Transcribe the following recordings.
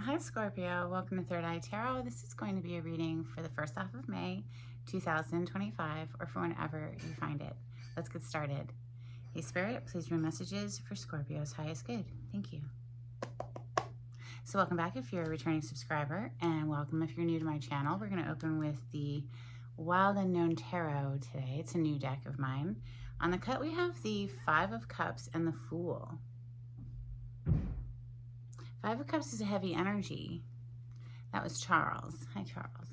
Hi Scorpio, welcome to Third Eye Tarot. This is going to be a reading for the first half of May 2025 or for whenever you find it. Let's get started. Hey Spirit, please read messages for Scorpio's highest good. Thank you. So welcome back if you're a returning subscriber, and welcome if you're new to my channel. We're going to open with the Wild Unknown Tarot today. It's a new deck of mine. On the cut we have the Five of Cups and the Fool. Five of Cups is a heavy energy. That was Charles. Hi, Charles.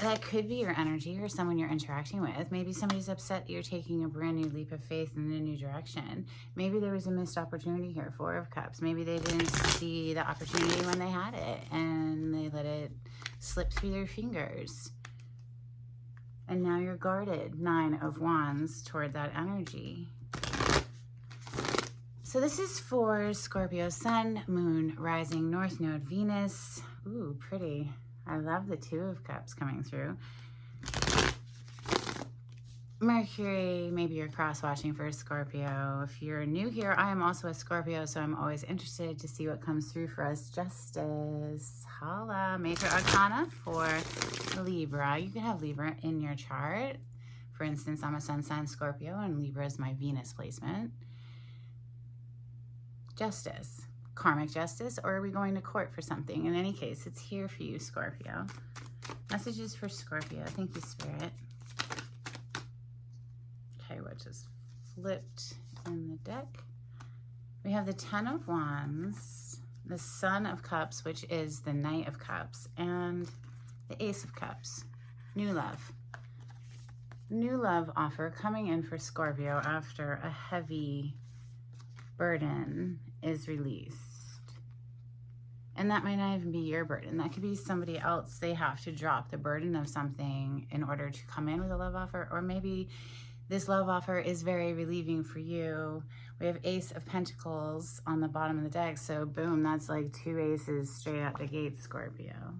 That could be your energy or someone you're interacting with. Maybe somebody's upset you're taking a brand new leap of faith in a new direction. Maybe there was a missed opportunity here, Four of Cups. Maybe they didn't see the opportunity when they had it and they let it slip through their fingers. And now you're guarded, Nine of Wands, toward that energy. So this is for Scorpio Sun, Moon, Rising, North Node, Venus. Ooh, pretty. I love the Two of Cups coming through. Mercury, maybe you're cross-watching for Scorpio. If you're new here, I am also a Scorpio, so I'm always interested to see what comes through for us. Justice, holla. Major Arcana for Libra. You can have Libra in your chart. For instance, I'm a Sun sign Scorpio, and Libra is my Venus placement. Justice, karmic justice, or are we going to court for something? In any case, it's here for you, Scorpio. Messages for Scorpio. Thank you, Spirit. Okay, what just flipped in the deck? We have the Ten of Wands, the Sun of Cups, which is the Knight of Cups, and the Ace of Cups. New love. New love offer coming in for Scorpio after a heavy burden is released. And that might not even be your burden. That could be somebody else. They have to drop the burden of something in order to come in with a love offer. Or maybe this love offer is very relieving for you. We have Ace of Pentacles on the bottom of the deck. So boom, that's like two aces straight out the gate, Scorpio.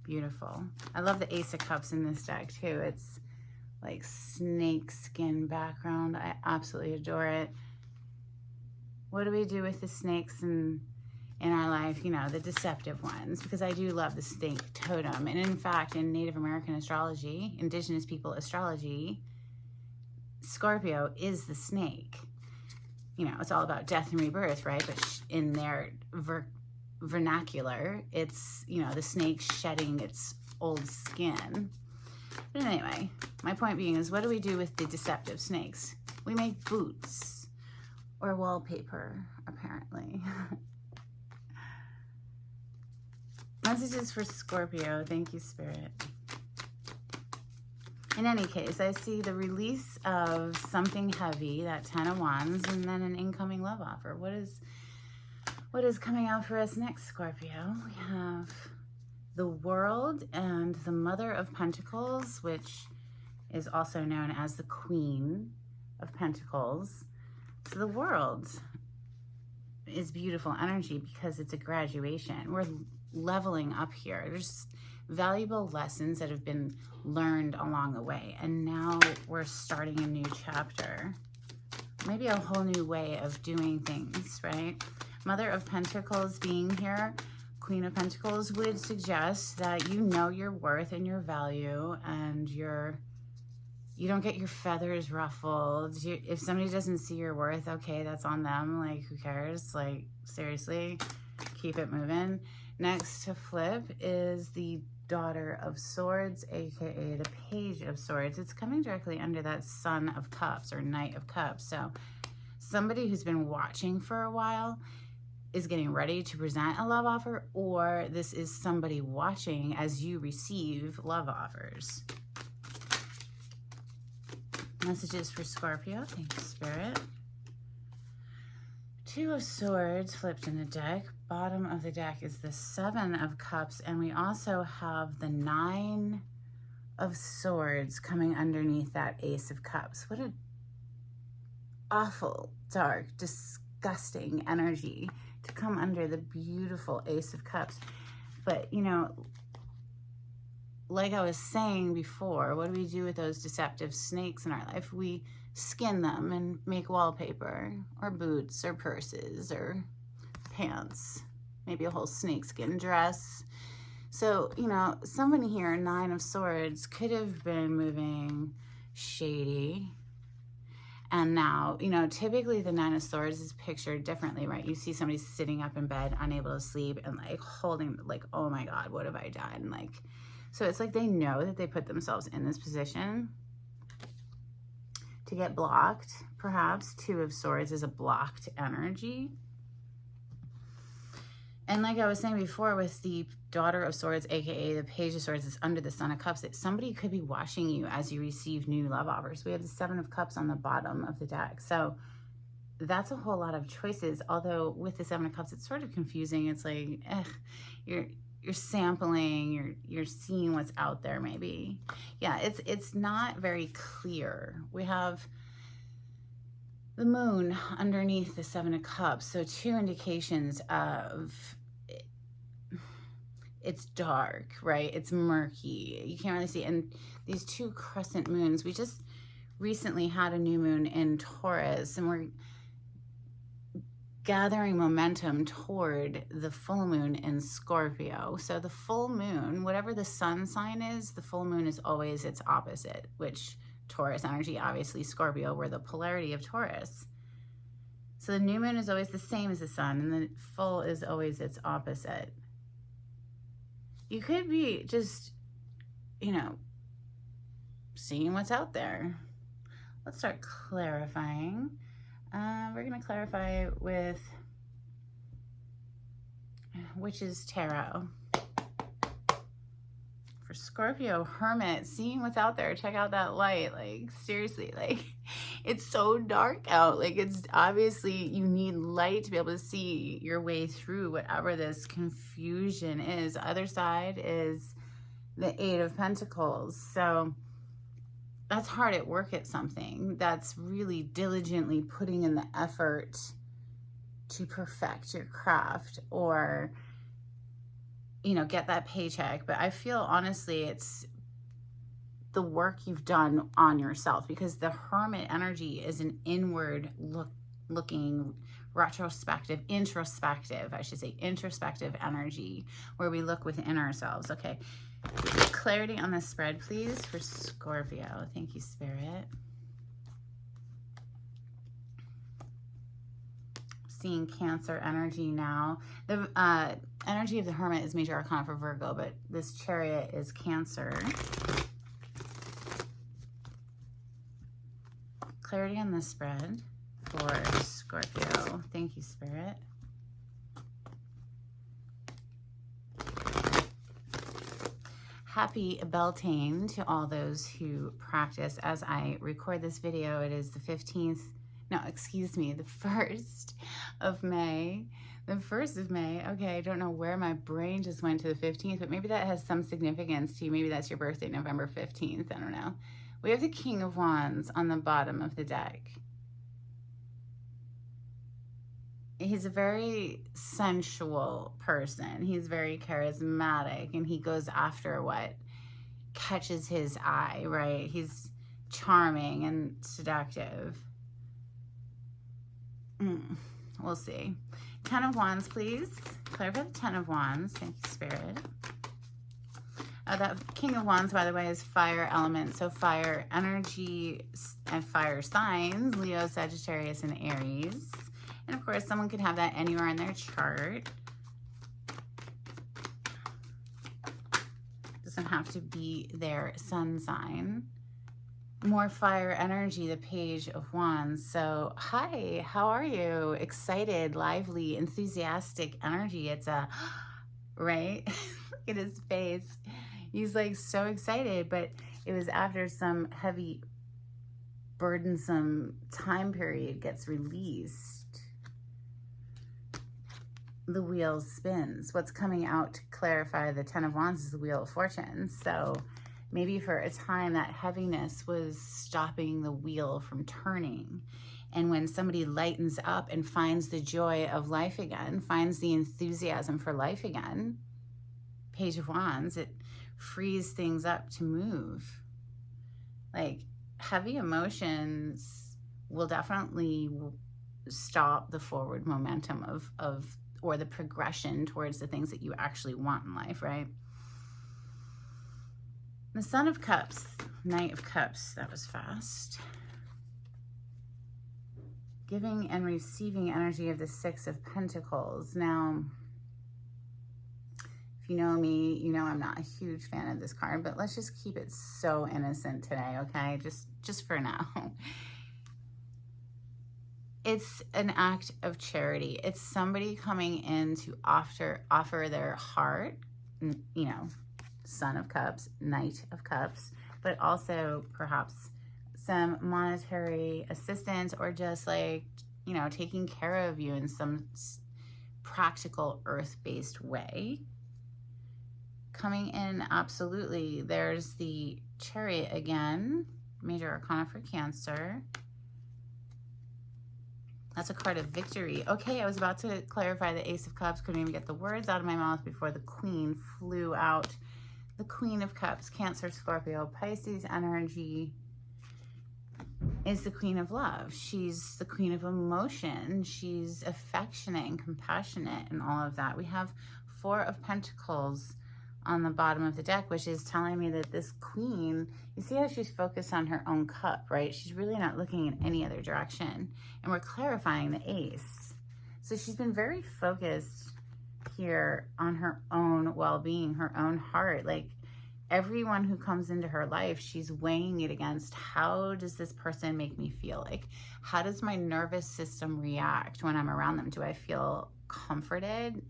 Beautiful. I love the Ace of Cups in this deck too. It's like snake skin background. I absolutely adore it. What do we do with the snakes in our life? You know, the deceptive ones, because I do love the snake totem. And in fact, in Native American astrology, indigenous people astrology, Scorpio is the snake. You know, it's all about death and rebirth, right? But in their vernacular, it's, you know, the snake shedding its old skin. But anyway, my point being is, what do we do with the deceptive snakes? We make boots. Or wallpaper, apparently. Messages for Scorpio. Thank you, Spirit. In any case, I see the release of something heavy, that Ten of Wands, and then an incoming love offer. What is coming out for us next, Scorpio? We have the World and the Mother of Pentacles, which is also known as the Queen of Pentacles. So the World is beautiful energy because it's a graduation. We're leveling up here. There's valuable lessons that have been learned along the way. And now we're starting a new chapter. Maybe a whole new way of doing things, right? Mother of Pentacles being here, Queen of Pentacles would suggest that you know your worth and your value, and you don't get your feathers ruffled. If somebody doesn't see your worth, okay, that's on them. Like, who cares? Like, seriously, keep it moving. Next to flip is the Daughter of Swords, aka the Page of Swords. It's coming directly under that Son of Cups or Knight of Cups. So somebody who's been watching for a while is getting ready to present a love offer, or this is somebody watching as you receive love offers. Messages for Scorpio. Thank you, Spirit. Two of Swords flipped in the deck. Bottom of the deck is the Seven of Cups, and we also have the Nine of Swords coming underneath that Ace of Cups. What an awful, dark, disgusting energy to come under the beautiful Ace of Cups. But, you know, like I was saying before, what do we do with those deceptive snakes in our life? We skin them and make wallpaper, or boots, or purses, or pants, maybe a whole snakeskin dress. So, you know, someone here, Nine of Swords, could have been moving shady. And now, you know, typically the Nine of Swords is pictured differently, right? You see somebody sitting up in bed, unable to sleep, and like holding, like, oh my God, what have I done? Like, so it's like they know that they put themselves in this position to get blocked, perhaps. Two of Swords is a blocked energy. And like I was saying before, with the Daughter of Swords, aka the Page of Swords, is under the Son of Cups, that somebody could be watching you as you receive new love offers. We have the Seven of Cups on the bottom of the deck. So that's a whole lot of choices. Although with the Seven of Cups, it's sort of confusing. It's like, you're sampling, you're seeing what's out there maybe. Yeah, it's not very clear. We have the Moon underneath the Seven of Cups. So two indications of it's dark, right? It's murky. You can't really see. And these two crescent moons, we just recently had a new moon in Taurus, and we're gathering momentum toward the full moon in Scorpio. So the full moon, whatever the sun sign is, the full moon is always its opposite, which Taurus energy, obviously Scorpio, we're the polarity of Taurus. So the new moon is always the same as the sun, and the full is always its opposite. You could be just, you know, seeing what's out there. Let's start clarifying. We're going to clarify with Witch's Tarot. For Scorpio, Hermit, seeing what's out there. Check out that light. Like, seriously, like, it's so dark out. Like, it's obviously, you need light to be able to see your way through whatever this confusion is. The other side is the Eight of Pentacles. So that's hard at work at something. That's really diligently putting in the effort to perfect your craft, or, you know, get that paycheck. But I feel honestly it's the work you've done on yourself, because the Hermit energy is an inward looking introspective energy, where we look within ourselves. Okay, clarity on the spread, please, for Scorpio. Thank you, Spirit. Seeing Cancer energy now. The energy of the Hermit is major arcana for Virgo, but this Chariot is Cancer. Clarity on the spread for Scorpio. Thank you, Spirit. Happy Beltane to all those who practice. As I record this video, it is the 15th, no, excuse me, the 1st of May. The 1st of May. Okay, I don't know where my brain just went to the 15th, but maybe that has some significance to you. Maybe that's your birthday, November 15th. I don't know. We have the King of Wands on the bottom of the deck. He's a very sensual person. He's very charismatic, and he goes after what catches his eye, right? He's charming and seductive. We'll see. 10 of Wands, please. Clarify the 10 of Wands. Thank you, Spirit. That King of Wands, by the way, is fire element. So fire energy and fire signs, Leo, Sagittarius, and Aries. And of course, someone could have that anywhere in their chart. Doesn't have to be their sun sign. More fire energy, the Page of Wands. So, hi, how are you? Excited, lively, enthusiastic energy. It's a, right? Look at his face. He's like so excited, but it was after some heavy, burdensome time period gets released. The wheel spins. What's coming out to clarify the 10 of Wands is the Wheel of Fortune. So maybe for a time that heaviness was stopping the wheel from turning. And when somebody lightens up and finds the joy of life again, finds the enthusiasm for life again, Page of Wands, it frees things up to move. Like, heavy emotions will definitely stop the forward momentum of or the progression towards the things that you actually want in life, right? The Son of Cups, Knight of Cups, that was fast. Giving and receiving energy of the Six of Pentacles. Now, if you know me, you know I'm not a huge fan of this card, but let's just keep it so innocent today, okay? Just for now. It's an act of charity. It's somebody coming in to offer their heart, you know, Son of Cups, Knight of Cups, but also perhaps some monetary assistance or just like, you know, taking care of you in some practical earth-based way. Coming in, absolutely. There's the Chariot again, Major Arcana for Cancer. That's a card of victory. Okay, I was about to clarify the Ace of Cups. Couldn't even get the words out of my mouth before the Queen flew out. The Queen of Cups, Cancer, Scorpio, Pisces energy is the Queen of Love. She's the Queen of Emotion. She's affectionate and compassionate and all of that. We have Four of Pentacles on the bottom of the deck, which is telling me that this Queen, you see how she's focused on her own cup, right? She's really not looking in any other direction. And we're clarifying the Ace. So she's been very focused here on her own well-being, her own heart. Like everyone who comes into her life, she's weighing it against, how does this person make me feel? Like, how does my nervous system react when I'm around them? Do I feel comforted?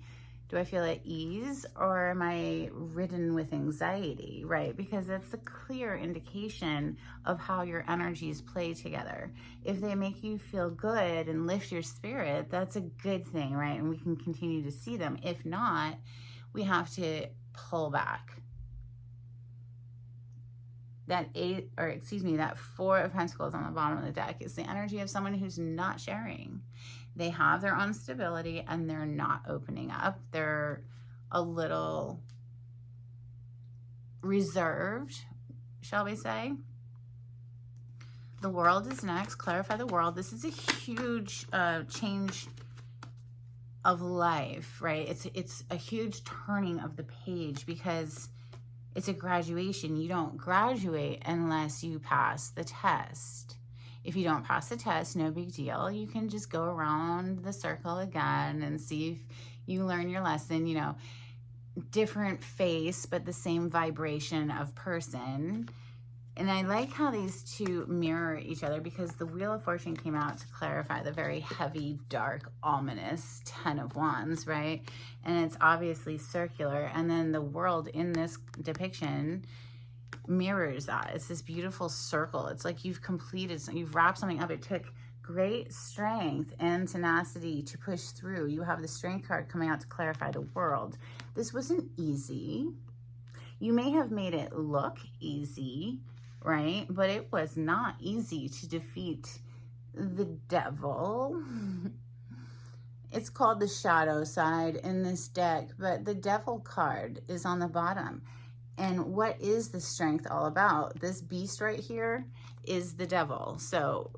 Do I feel at ease, or am I ridden with anxiety, right? Because it's a clear indication of how your energies play together. If they make you feel good and lift your spirit, that's a good thing, right? And we can continue to see them. If not, we have to pull back. That Four of Pentacles on the bottom of the deck is the energy of someone who's not sharing. They have their own stability and they're not opening up. They're a little reserved, shall we say. The World is next. Clarify the World. This is a huge change of life, right? It's a huge turning of the page because it's a graduation. You don't graduate unless you pass the test. If you don't pass the test, no big deal. You can just go around the circle again and see if you learn your lesson. You know, different face, but the same vibration of person. And I like how these two mirror each other because the Wheel of Fortune came out to clarify the very heavy, dark, ominous Ten of Wands, right? And it's obviously circular. And then the World in this depiction mirrors that. It's this beautiful circle. It's like you've completed, you've wrapped something up. It took great strength and tenacity to push through. You have the Strength card coming out to clarify the World. This wasn't easy. You may have made it look easy, right? But it was not easy to defeat the devil. It's called the shadow side in this deck, but the Devil card is on the bottom. And what is the Strength all about? This beast right here is the devil. So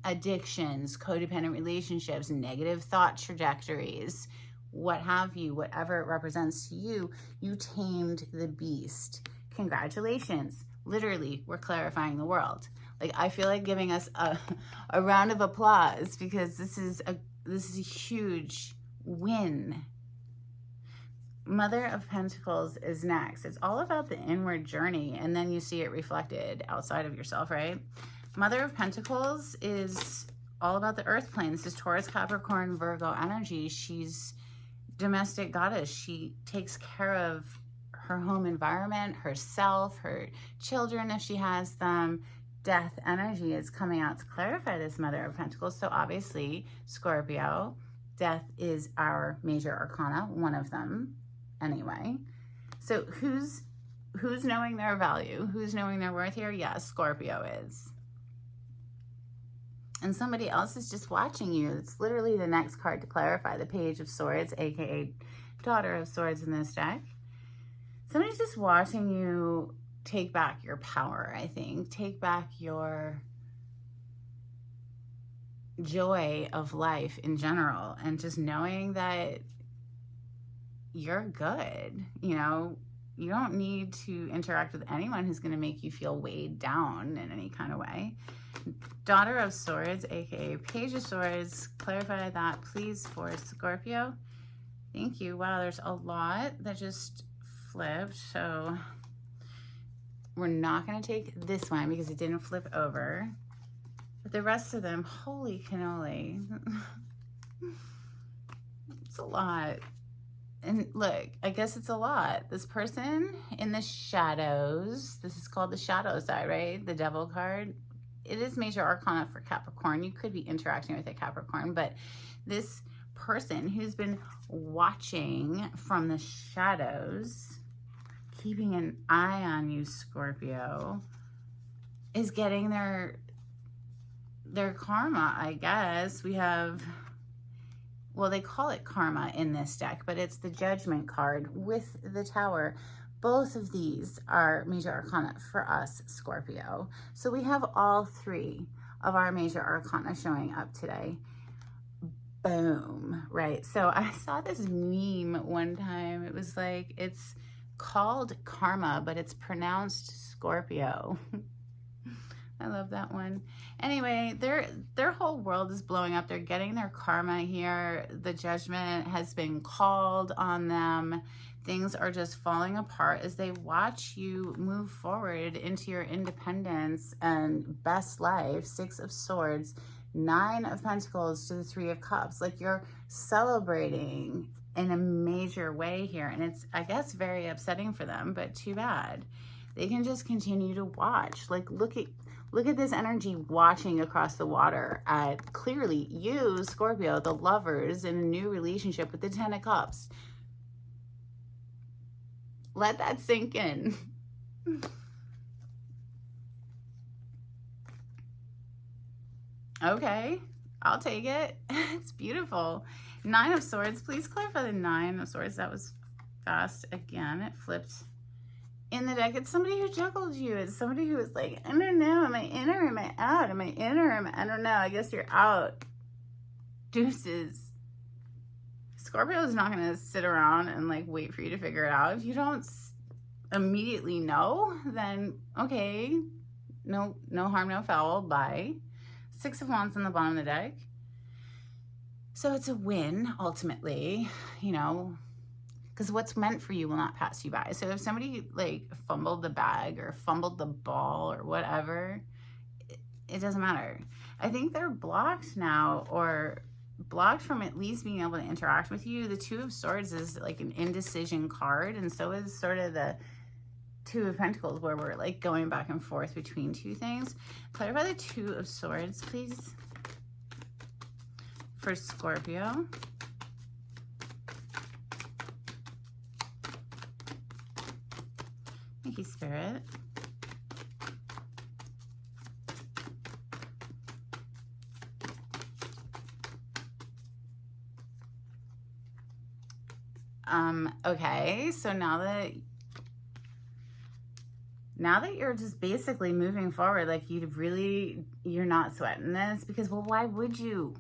addictions, codependent relationships, negative thought trajectories, what have you, whatever it represents to you, you tamed the beast. Congratulations. Literally, we're clarifying the world. Like, I feel like giving us a round of applause because this is a huge win. Mother of Pentacles is next. It's all about the inward journey, and then you see it reflected outside of yourself, right? Mother of Pentacles is all about the earth plane. This is Taurus, Capricorn, Virgo energy. She's domestic goddess. She takes care of her home environment, herself, her children if she has them. Death energy is coming out to clarify this Mother of Pentacles. So obviously, Scorpio, death is our major arcana, one of them anyway. So who's knowing their value? Who's knowing their worth here? Yes, Scorpio is. And somebody else is just watching you. It's literally the next card to clarify, the Page of Swords, aka Daughter of Swords in this deck. Somebody's just watching you take back your power, I think. Take back your joy of life in general, and just knowing that you're good. You know, you don't need to interact with anyone who's going to make you feel weighed down in any kind of way. Daughter of Swords, aka Page of Swords, clarify that please for Scorpio. Thank you. Wow, there's a lot that just flipped, so we're not going to take this one because it didn't flip over. But the rest of them, holy cannoli. It's a lot. And look, I guess it's a lot. This person in the shadows, this is called the shadow side, right? The Devil card. It is major arcana for Capricorn. You could be interacting with a Capricorn, but this person who's been watching from the shadows, keeping an eye on you, Scorpio, is getting their karma, I guess. We have, well, they call it karma in this deck, but it's the Judgment card with the Tower. Both of these are major arcana for us, Scorpio. So we have all three of our major arcana showing up today. Boom, right? So I saw this meme one time. It was like, it's called karma, but it's pronounced Scorpio. I love that one. Anyway, their whole world is blowing up. They're getting their karma here. The judgment has been called on them. Things are just falling apart as they watch you move forward into your independence and best life. 6 of Swords, 9 of Pentacles to the 3 of Cups. Like, you're celebrating in a major way here. And it's, I guess, very upsetting for them, but too bad. They can just continue to watch. Like, look at this energy watching across the water at clearly you, Scorpio, the lovers in a new relationship with the 10 of Cups. Let that sink in. Okay, I'll take it. It's beautiful. 9 of Swords. Please clarify the 9 of Swords. That was fast. Again, it flipped in the deck. It's somebody who juggled you. It's somebody who was like, I don't know, am I in or am I out? Am I in or am I don't know. I guess you're out. Deuces. Scorpio is not going to sit around and like wait for you to figure it out. If you don't immediately know, then okay, no harm, no foul. Bye. 6 of Wands on the bottom of the deck. So it's a win ultimately, you know, because what's meant for you will not pass you by. So if somebody like fumbled the bag or fumbled the ball or whatever, it doesn't matter. I think they're blocked now, or blocked from at least being able to interact with you. The 2 of Swords is like an indecision card, and so is sort of the 2 of Pentacles, where we're like going back and forth between two things. Clarify the 2 of Swords, please, for Scorpio. Thank you, Spirit. Okay, so now that you're just basically moving forward, like you're not sweating this, because, well, why would you?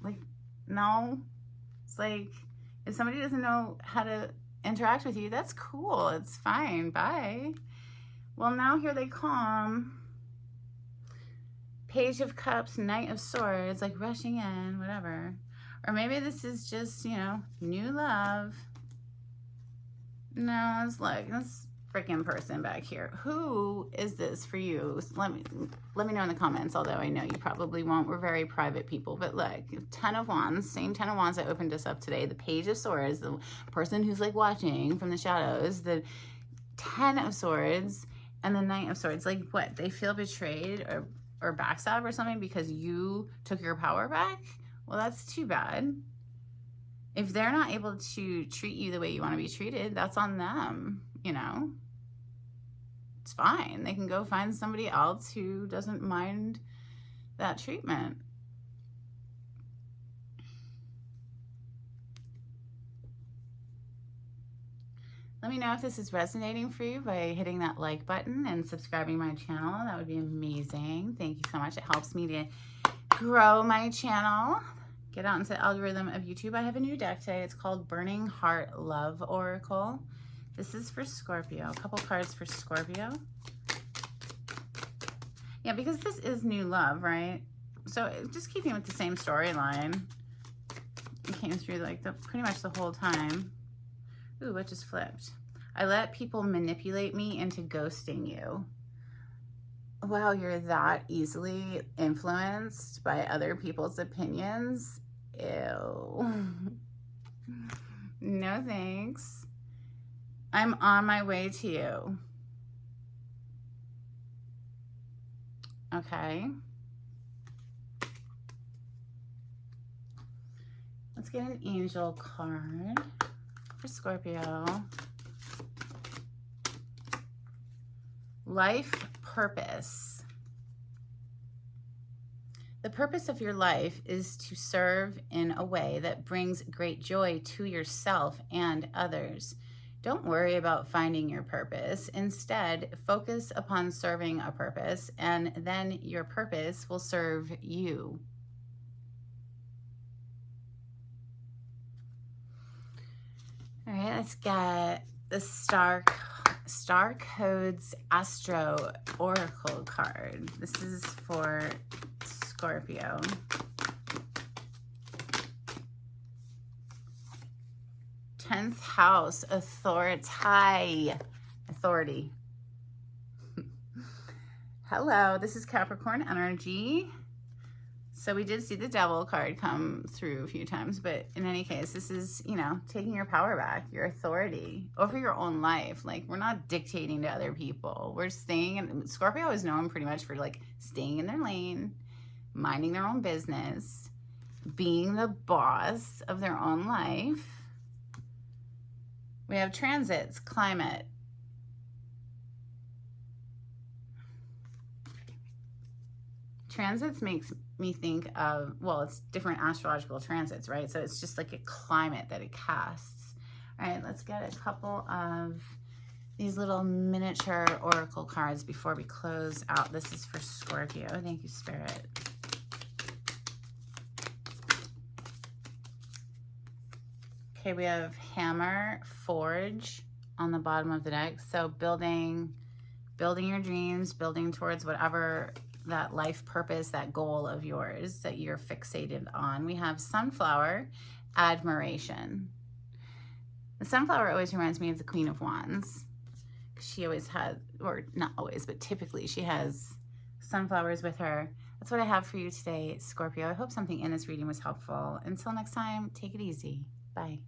Like, no. It's like, if somebody doesn't know how to interact with you, that's cool. It's fine. Bye. Well, now here they come. Page of Cups, Knight of Swords, like rushing in, whatever. Or maybe this is just, you know, new love. No, it's like this freaking person back here. Who is this for you? Let me know in the comments, although I know you probably won't. We're very private people. But look, 10 of Wands, same 10 of Wands that opened us up today. The Page of Swords, the person who's like watching from the shadows. The 10 of Swords and the Knight of Swords. Like, what? They feel betrayed or backstabbed or something because you took your power back? Well, that's too bad. If they're not able to treat you the way you want to be treated, that's on them, you know? It's fine. They can go find somebody else who doesn't mind that treatment. Let me know if this is resonating for you by hitting that like button and subscribing to my channel. That would be amazing. Thank you so much. It helps me to grow my channel, get out into the algorithm of YouTube. I have a new deck today. It's called Burning Heart Love Oracle. This is for Scorpio. A couple cards for Scorpio. Yeah, because this is new love, right? So just keeping with the same storyline. It came through like pretty much the whole time. Ooh, what just flipped? I let people manipulate me into ghosting you. Wow, you're that easily influenced by other people's opinions? Ew. No thanks. I'm on my way to you. Okay. Let's get an angel card for Scorpio. Life purpose. The purpose of your life is to serve in a way that brings great joy to yourself and others. Don't worry about finding your purpose. Instead, focus upon serving a purpose, and then your purpose will serve you. All right, let's get the Star Codes Astro Oracle card. This is for Scorpio. Tenth house, authority. Hello, this is Capricorn energy. So we did see the Devil card come through a few times, but in any case, this is, you know, taking your power back, your authority over your own life. Like, we're not dictating to other people. We're staying in, Scorpio is known pretty much for like staying in their lane, minding their own business, being the boss of their own life. We have transits, climate. Transits makes me think of, well, it's different astrological transits, right? So it's just like a climate that it casts. All right, let's get a couple of these little miniature oracle cards before we close out. This is for Scorpio. Thank you, Spirit. Okay, we have hammer, forge on the bottom of the deck. So building your dreams, building towards whatever that life purpose, that goal of yours that you're fixated on. We have sunflower, admiration. The sunflower always reminds me of the Queen of Wands. She always has, or not always, but typically she has sunflowers with her. That's what I have for you today, Scorpio. I hope something in this reading was helpful. Until next time, take it easy. Bye.